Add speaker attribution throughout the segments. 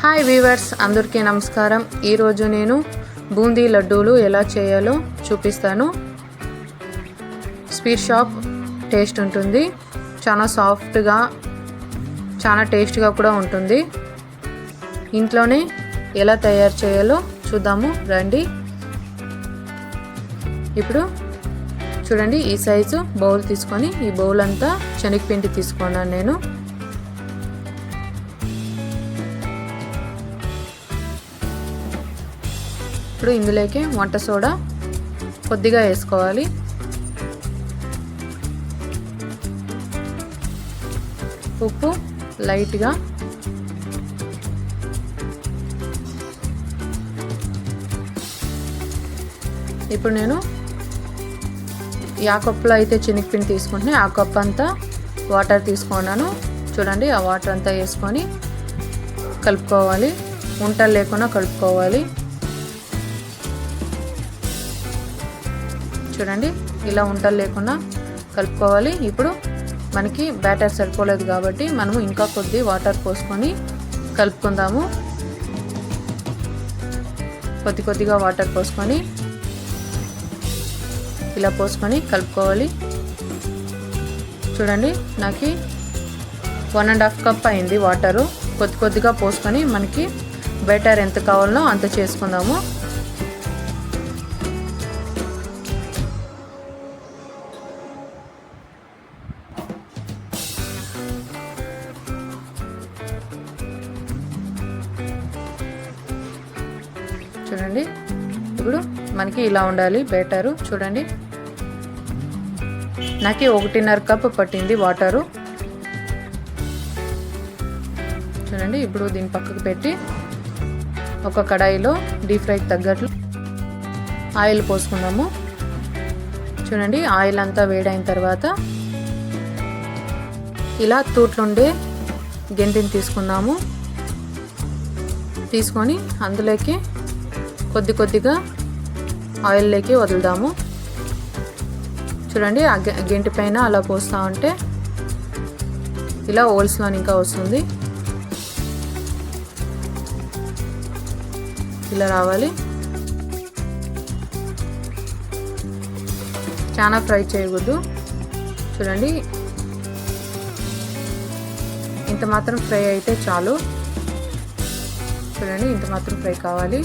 Speaker 1: Hi weavers, అందరికీ నమస్కారం. ఈరోజు నేను బూందీ లడ్డూలు ఎలా చేయాలో చూపిస్తాను. స్వీట్ షాప్ టేస్ట్ ఉంటుంది, చాలా సాఫ్ట్గా, చాలా టేస్ట్గా కూడా ఉంటుంది. ఇంట్లోనే ఎలా తయారు చేయాలో చూద్దాము రండి. ఇప్పుడు చూడండి, ఈ సైజు బౌల్ తీసుకొని ఈ బౌల్ అంతా శనగపిండి తీసుకున్నాను నేను. ఇప్పుడు ఇందులోకి వంట సోడా కొద్దిగా వేసుకోవాలి. ఉప్పు లైట్గా, ఇప్పుడు నేను ఆ కప్పులో అయితే శనగపిండి తీసుకుంటున్నాను, ఆ కప్ అంతా వాటర్ తీసుకున్నాను. చూడండి, ఆ వాటర్ అంతా వేసుకొని కలుపుకోవాలి, ఉంటలు లేకుండా కలుపుకోవాలి. చూడండి, ఇలా ఉంటలు లేకుండా కలుపుకోవాలి. ఇప్పుడు మనకి బ్యాటర్ సరిపోలేదు కాబట్టి మనము ఇంకా కొద్ది వాటర్ పోసుకొని కలుపుకుందాము. కొద్దిగా వాటర్ పోసుకొని ఇలా పోసుకొని కలుపుకోవాలి. చూడండి, నాకు 1.5 కప్ అయింది వాటరు. కొద్దిగా పోసుకొని మనకి బ్యాటర్ ఎంత కావాలో అంత చేసుకుందాము. చూడండి, ఇప్పుడు మనకి ఇలా ఉండాలి బ్యాటరు. చూడండి, నాకు 1.5 కప్ పట్టింది వాటరు. చూడండి, ఇప్పుడు దీన్ని పక్కకు పెట్టి ఒక కడాయిలో డీప్ ఫ్రైకి తగ్గట్లు ఆయిల్ పోసుకుందాము. చూడండి, ఆయిల్ అంతా వేడైన తర్వాత ఇలా తూట్లుండే గెంటిని తీసుకుందాము. తీసుకొని అందులోకి కొద్దిగా ఆయిల్లోకి వదులుదాము. చూడండి, ఆ గెంటి పైన అలా పోస్తూ ఉంటే ఇలా హోల్స్లో ఇంకా వస్తుంది, ఇలా రావాలి. చాలా ఫ్రై చేయకూడదు. చూడండి, ఇంత మాత్రం ఫ్రై అయితే చాలు. చూడండి, ఇంత మాత్రం ఫ్రై కావాలి.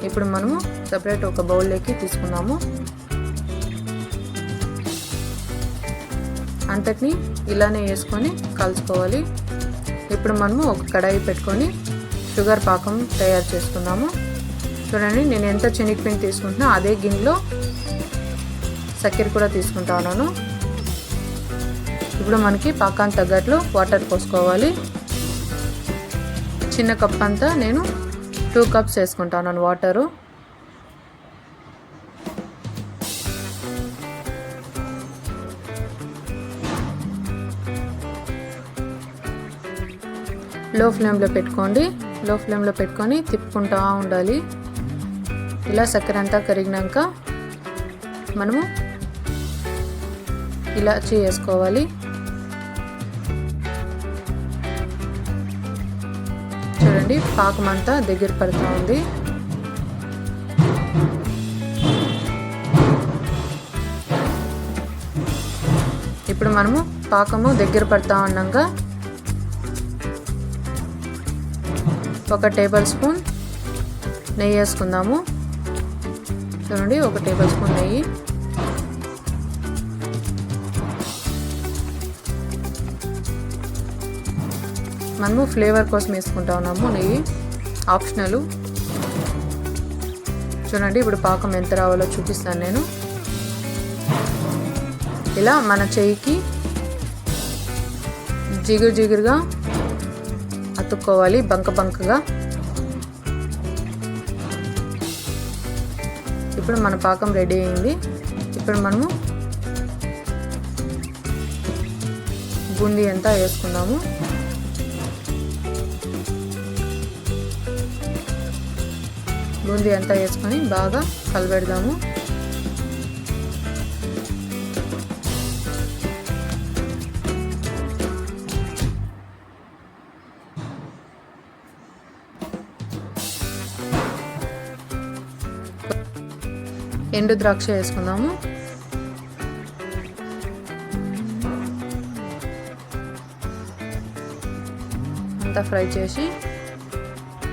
Speaker 1: ఇప్పుడు మనము సపరేట్ ఒక బౌల్లోకి తీసుకుందాము. అంతటిని ఇలానే వేసుకొని కలుసుకోవాలి. ఇప్పుడు మనము ఒక కడాయి పెట్టుకొని షుగర్ పాకం తయారు చేసుకుందాము. చూడండి, నేను ఎంత శనగపిండి తీసుకుంటున్నా అదే గిన్నెలో చక్కెర కూడా తీసుకుంటా ఉన్నాను. ఇప్పుడు మనకి పాకానికి తగ్గట్లు వాటర్ పోసుకోవాలి. చిన్న కప్ అంతా నేను 2 కప్స్ వేసుకుంటాను వాటరు. లో ఫ్లేమ్లో పెట్టుకోండి. లో ఫ్లేమ్లో పెట్టుకొని తిప్పుకుంటూ ఉండాలి. ఇలా చక్కెర అంతా కరిగినాక మనము ఇలాచి వేసుకోవాలి. చూడండి, పాకం అంతా దగ్గర పడుతూ ఉంది. ఇప్పుడు మనము పాకము దగ్గర పడుతూ ఉన్నాక 1 టేబుల్ స్పూన్ నెయ్యి వేసుకుందాము. చూడండి, 1 టేబుల్ స్పూన్ నెయ్యి. మనము ఫ్లేవర్ కోసం వేసుకుంటా ఉన్నాము నెయ్యి, ఆప్షనల్. చూడండి, ఇప్పుడు పాకం ఎంత రావాలో చూపిస్తాను నేను. ఇలా మన చెయ్యికి జిగురుగా అతుక్కోవాలి, బంకగా. ఇప్పుడు మన పాకం రెడీ అయింది. ఇప్పుడు మనము బూందీ అంతా వేసుకుందాము. బూందీ అంతా వేసుకొని బాగా కలబెడదాము. ఎండు ద్రాక్ష వేసుకుందాము. అంతా ఫ్రై చేసి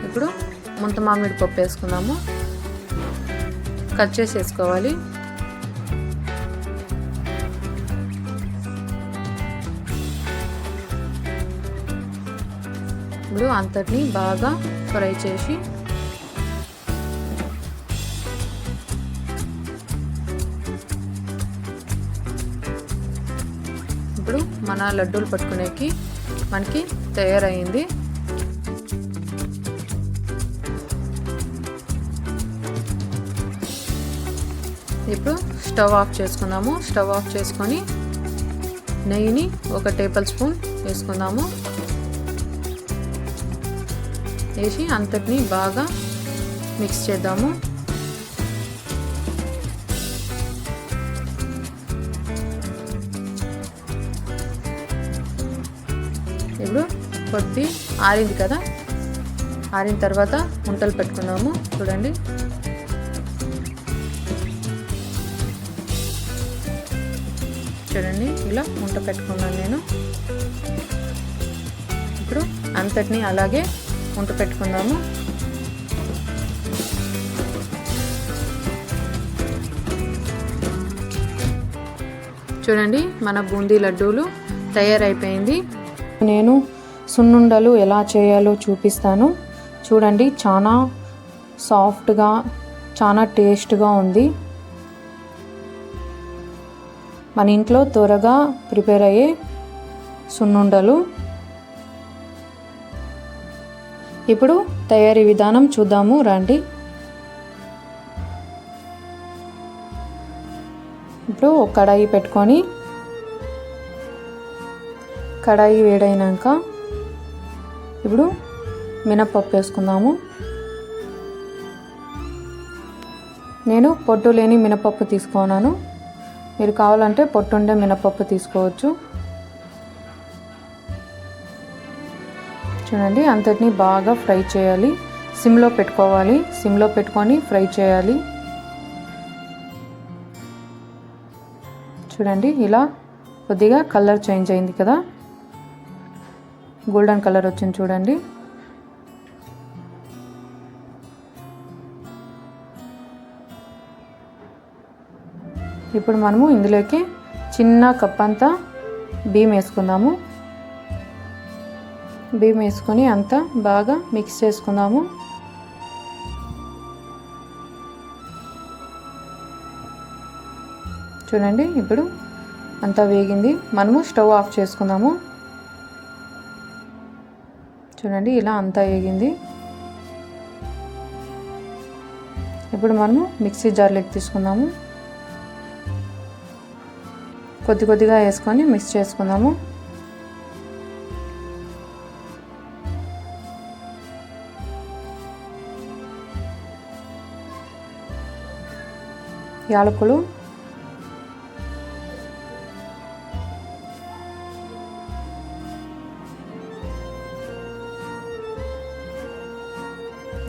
Speaker 1: ఇప్పుడు ముంత మామిడి పప్పు వేసుకుందాము. కట్ చేసి వేసుకోవాలి. ఇప్పుడు అంతటిని బాగా ఫ్రై చేసి ఇప్పుడు మన లడ్డూలు పట్టుకునేకి మనకి తయారైంది. ఇప్పుడు స్టవ్ ఆఫ్ చేసుకుందాము. స్టవ్ ఆఫ్ చేసుకొని నెయ్యిని 1 టేబుల్ స్పూన్ వేసుకుందాము. వేసి అంతటిని బాగా మిక్స్ చేద్దాము. ఇప్పుడు కొద్ది ఆరింది కదా, ఆరిన తర్వాత ఉంటలు పెట్టుకుందాము. చూడండి, చూడండి ఇలా ఉంట పెట్టుకున్నాను నేను. ఇప్పుడు అంతటిని అలాగే ఉంట పెట్టుకుందాము. చూడండి మన బూందీ లడ్డూలు తయారైపోయింది. నేను సున్నుండలు ఎలా చేయాలో చూపిస్తాను. చూడండి, చాలా సాఫ్ట్గా చాలా టేస్ట్గా ఉంది. మన ఇంట్లో త్వరగా ప్రిపేర్ అయ్యే సున్నుండలు. ఇప్పుడు తయారీ విధానం చూద్దాము రండి. ఇప్పుడు ఒక కడాయి పెట్టుకొని, కడాయి వేడైనాక ఇప్పుడు మినపప్పు వేసుకుందాము. నేను పొట్టు లేని మినపప్పు తీసుకున్నాను. మీరు కావాలంటే పొట్టుండే మినపప్పు తీసుకోవచ్చు. చూడండి, అంతటిని బాగా ఫ్రై చేయాలి. సిమ్లో పెట్టుకోవాలి. సిమ్లో పెట్టుకొని ఫ్రై చేయాలి. చూడండి, ఇలా కొద్దిగా కలర్ చేంజ్ అయింది కదా, గోల్డెన్ కలర్ వచ్చింది చూడండి. ఇప్పుడు మనము ఇందులోకి చిన్న కప్ అంతా బియ్యం వేసుకుందాము. బియ్యం వేసుకొని అంతా బాగా మిక్స్ చేసుకుందాము. చూడండి, ఇప్పుడు అంతా వేగింది. మనము స్టవ్ ఆఫ్ చేసుకుందాము. చూడండి, ఇలా అంతా వేగింది. ఇప్పుడు మనము మిక్సీ జార్లోకి తీసుకుందాము. కొద్ది కొద్దిగా వేసుకొని మిక్స్ చేసుకుందాము. యాలకులు,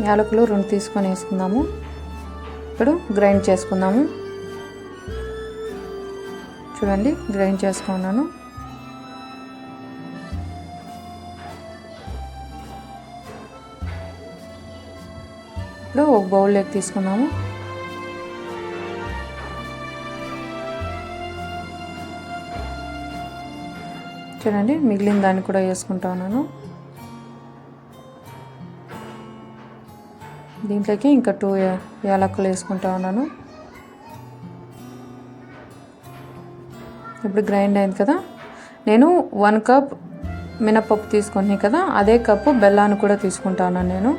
Speaker 1: యాలకులు 2 తీసుకొని వేసుకుందాము. ఇప్పుడు గ్రైండ్ చేసుకుందాము. చూడండి, గ్రైండ్ చేసుకున్నాను. ఇప్పుడు ఒక బౌల్లోకి తీసుకుందాము. చూడండి, మిగిలిన దాన్ని కూడా వేసుకుంటా ఉన్నాను. దీంట్లోకి ఇంకా 2 యాలకులు వేసుకుంటా ఉన్నాను. ఇప్పుడు గ్రైండ్ అయింది కదా, నేను 1 కప్ మినపప్పు తీసుకున్నాను కదా, అదే కప్పు బెల్లాన్ని కూడా తీసుకుంటాను నేను.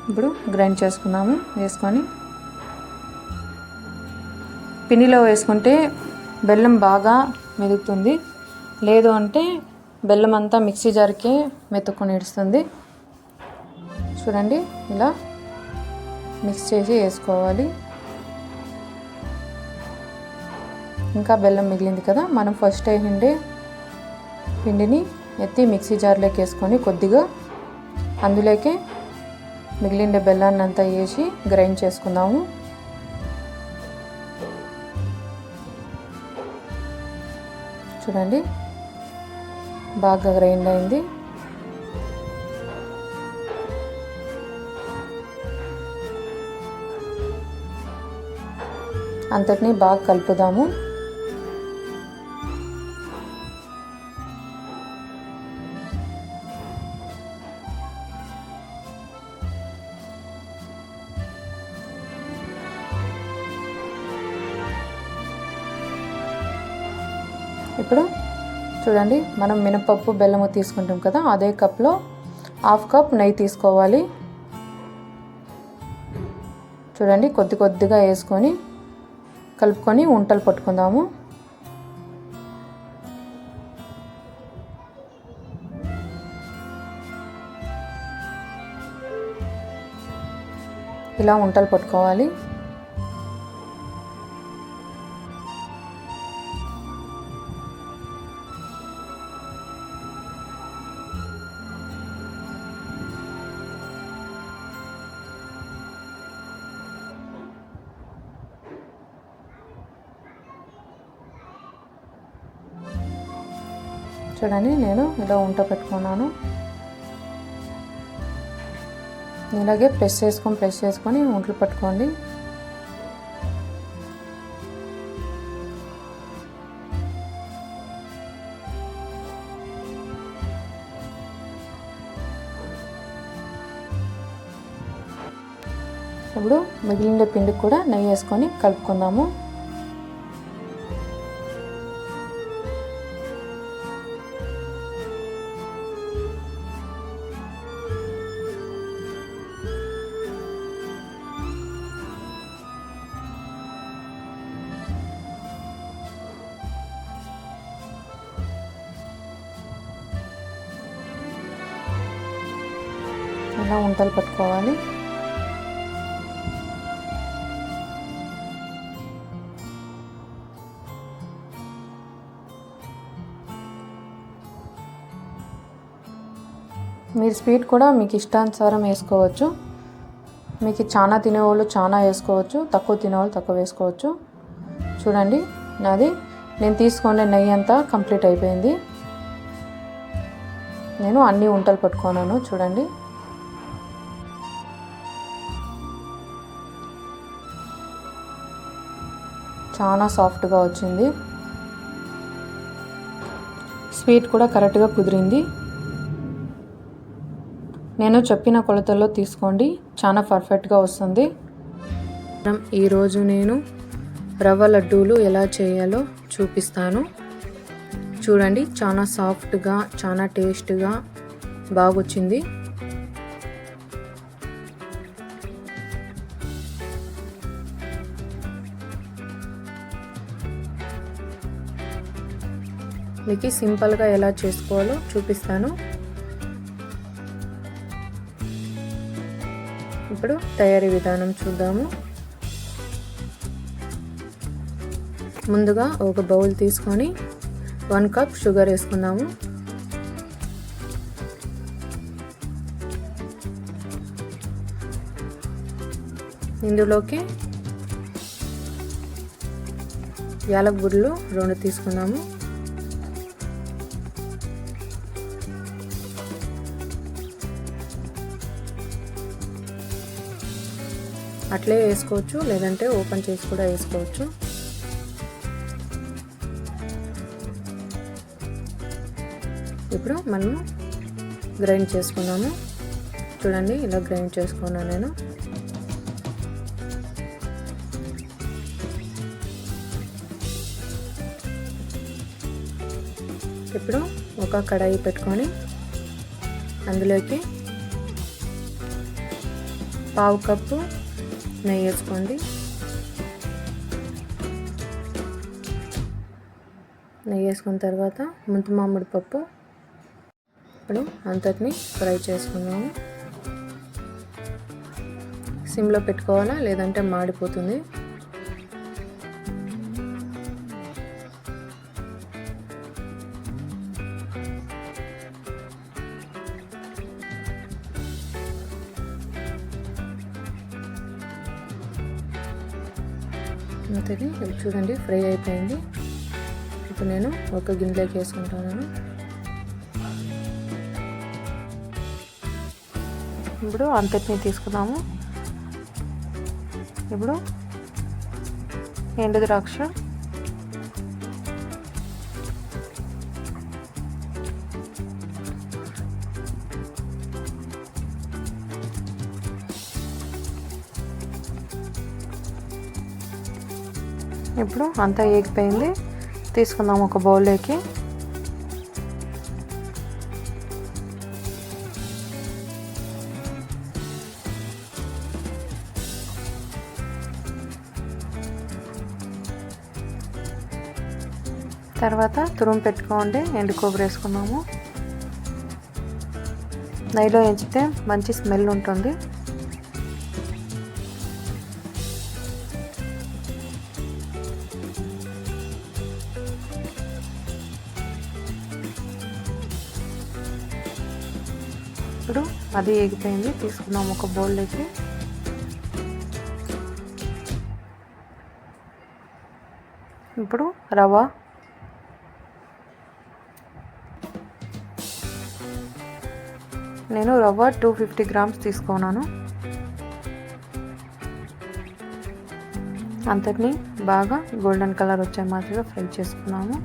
Speaker 1: ఇప్పుడు గ్రైండ్ చేసుకున్నాము. వేసుకొని పిండిలో వేసుకుంటే బెల్లం బాగా మెదుగుతుంది, లేదు అంటే బెల్లం అంతా మిక్సీ జార్కే మెతుక్కొని ఇడుస్తుంది. చూడండి, ఇలా మిక్స్ చేసి వేసుకోవాలి. ఇంకా బెల్లం మిగిలింది కదా, మనం ఫస్ట్ వేసిండే పిండిని ఎత్తి మిక్సీ జార్లోకి వేసుకొని కొద్దిగా అందులోకి మిగిలిన బెల్లాన్ని అంతా వేసి గ్రైండ్ చేసుకుందాము. చూడండి బాగా గ్రైండ్ అయింది. అంతటినీ బాగా కలుపుదాము. ఇప్పుడు చూడండి మనం మినపప్పు బెల్లము తీసుకుంటాం కదా, అదే కప్లో 1/2 కప్ నెయ్యి తీసుకోవాలి. చూడండి కొద్ది కొద్దిగా వేసుకొని కలుపుకొని ఉంటలు పట్టుకుందాము. ఇలా ఉంటలు పట్టుకోవాలి. చూడండి నేను ఇలా ఉంట పెట్టుకున్నాను. ఇలాగే ప్రెస్ చేసుకొని ఉంటలు పట్టుకోండి. ఇప్పుడు మిగిలిన పిండికి కూడా నెయ్యి వేసుకొని కలుపుకుందాము. ఇలా ఉంటలు పట్టుకోవాలి. మీరు స్వీట్ కూడా మీకు ఇష్టానుసారం వేసుకోవచ్చు. మీకు చాలా తినేవాళ్ళు చాలా వేసుకోవచ్చు, తక్కువ తినేవాళ్ళు తక్కువ వేసుకోవచ్చు. చూడండి నేను తీసుకునే నెయ్యి అంతా కంప్లీట్ అయిపోయింది. నేను అన్ని ఉంటలు పట్టుకున్నాను. చూడండి చాలా సాఫ్ట్గా వచ్చింది. స్వీట్ కూడా కరెక్ట్గా కుదిరింది. నేను చెప్పిన కొలతల్లో తీసుకోండి, చాలా పర్ఫెక్ట్గా వస్తుంది. ఈరోజు నేను రవ్వ లడ్డూలు ఎలా చేయాలో చూపిస్తాను. చూడండి చాలా సాఫ్ట్గా చాలా టేస్ట్గా బాగొచ్చింది. మీకు సింపుల్గా ఎలా చేసుకోవాలో చూపిస్తాను. ఇప్పుడు తయారీ విధానం చూద్దాము. ముందుగా ఒక బౌల్ తీసుకొని 1 కప్ షుగర్ వేసుకుందాము. ఇందులోకి యాలక్ బుడ్లు 2 తీసుకుందాము. అట్లే వేసుకోవచ్చు, లేదంటే ఓపెన్ చేసి కూడా వేసుకోవచ్చు. ఇప్పుడు మనము గ్రైండ్ చేసుకున్నాము. చూడండి ఇలా గ్రైండ్ చేసుకున్నాను నేను. ఇప్పుడు ఒక కడాయి పెట్టుకొని అందులోకి 1/2 కప్పు నెయ్యి వేసుకోండి. నెయ్యి వేసుకున్న తర్వాత ముంత మామిడి పప్పు ఇప్పుడు అంతటిని ఫ్రై చేసుకుందాము. సిమ్లో పెట్టుకోవాలా, లేదంటే మాడిపోతుంది. అంతది చూడండి ఫ్రై అయిపోయింది. ఇప్పుడు నేను ఒక గిన్నెలోకి వేసుకుంటున్నాను. ఇప్పుడు అంతటిని తీసుకున్నాము. ఇప్పుడు ఎండు ద్రాక్ష, ఇప్పుడు అంతా ఏగిపోయింది. తీసుకుందాం ఒక బౌల్లోకి. తర్వాత తురుము పెట్టుకోండి ఎండు కొబ్బరి వేసుకున్నాము. నెయ్యిలో వేయించితే మంచి స్మెల్ ఉంటుంది. ఇప్పుడు అది ఎగిపోయింది. తీసుకున్నాము ఒక బౌల్లోకి. ఇప్పుడు రవ్వ, నేను రవ్వ 250 గ్రామ్స్ తీసుకున్నాను. అంతటిని బాగా గోల్డెన్ కలర్ వచ్చే మాదిరిగా ఫ్రై చేసుకున్నాము.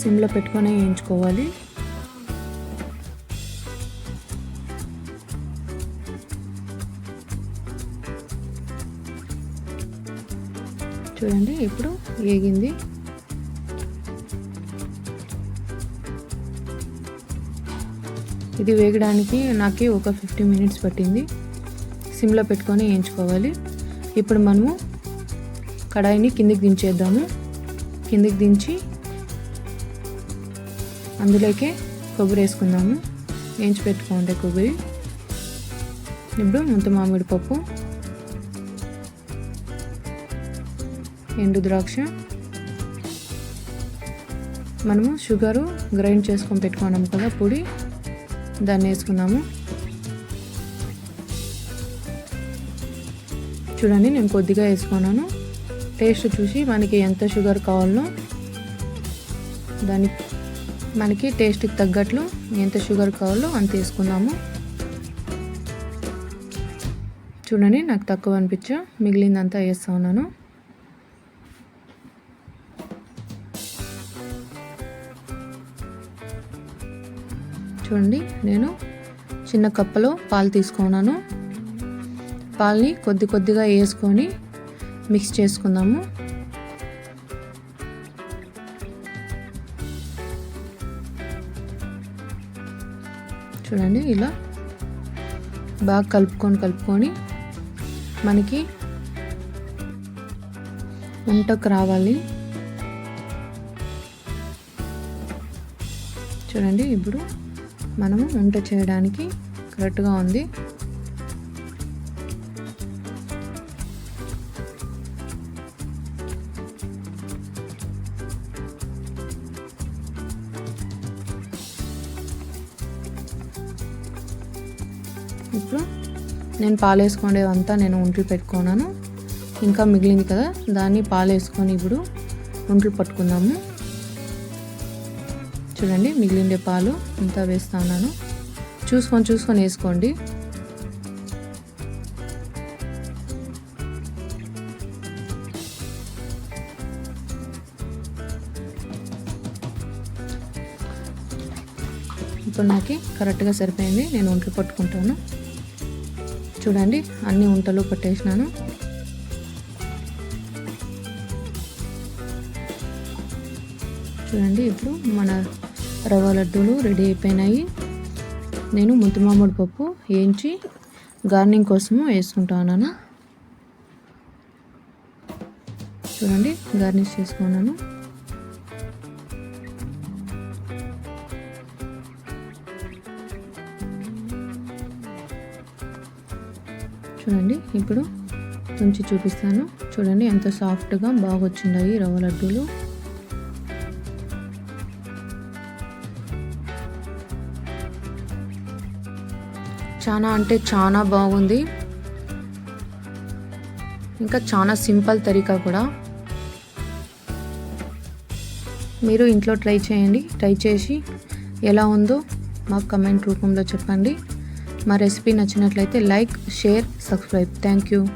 Speaker 1: సిమ్లో పెట్టుకొని వేయించుకోవాలి. చూడండి ఇప్పుడు వేగింది. ఇది వేగడానికి నాకు ఒక 50 మినిట్స్ పట్టింది. సిమ్లో పెట్టుకొని వేయించుకోవాలి. ఇప్పుడు మనము కడాయిని కిందికి దించేద్దాము. కిందికి దించి అందులోకే కొబ్బరి వేసుకుందాము. వేయించి పెట్టుకోండి కొబ్బరి. ఇప్పుడు ముంత మామిడి పప్పు, ఎండు ద్రాక్ష, మనము షుగరు గ్రైండ్ చేసుకొని పెట్టుకున్నాము కదా పొడి, దాన్ని వేసుకున్నాము. చూడండి నేను కొద్దిగా వేసుకున్నాను. టేస్ట్ చూసి మనకి ఎంత షుగర్ కావాలో దానికి మనకి టేస్ట్కి తగ్గట్లు ఎంత షుగర్ కావాలో అంత వేసుకున్నాము. చూడండి నాకు తక్కువ అనిపించా, మిగిలిందంతా వేస్తా ఉన్నాను. చూడండి నేను చిన్న కప్పులో పాలు తీసుకున్నాను. పాలని కొద్ది కొద్దిగా వేసుకొని మిక్స్ చేసుకుందాము. చూడండి ఇలా బాగా కలుపుకొని మనకి వంటకు రావాలి. చూడండి ఇప్పుడు మనము వంట చేయడానికి కరెక్ట్గా ఉంది. ఇప్పుడు నేను పాలు వేసుకునేదంతా నేను ఒంట్లు పెట్టుకున్నాను. ఇంకా మిగిలింది కదా, దాన్ని పాలు వేసుకొని ఇప్పుడు ఒంట్లు పట్టుకుందాము. చూడండి మిగిలిండే పాలు అంతా వేస్తా ఉన్నాను. చూసుకొని వేసుకోండి. ఇప్పుడు నాకు కరెక్ట్గా సరిపోయింది. నేను ఒంట్లు పట్టుకుంటాను. చూడండి అన్ని వంటలు పట్టేసినాను. చూడండి ఇప్పుడు మన రవ్వ లడ్డూలు రెడీ అయిపోయినాయి. నేను ముంత మామిడి పప్పు వేయించి గార్నింగ్ కోసము వేసుకుంటాను. చూడండి గార్నిష్ చేసుకున్నాను. చూడండి ఇప్పుడు ఉంచి చూపిస్తాను. చూడండి ఎంత సాఫ్ట్గా బాగా వచ్చినాయి రవ్వ లడ్డూలు. చాలా అంటే చాలా బాగుంది. ఇంకా చాలా సింపుల్ తరీకా కూడా. మీరు ఇంట్లో ట్రై చేయండి. ట్రై చేసి ఎలా ఉందో మాకు కమెంట్ రూపంలో చెప్పండి. మా రెసిపీ నచ్చినట్లయితే like, share, subscribe. Thank you.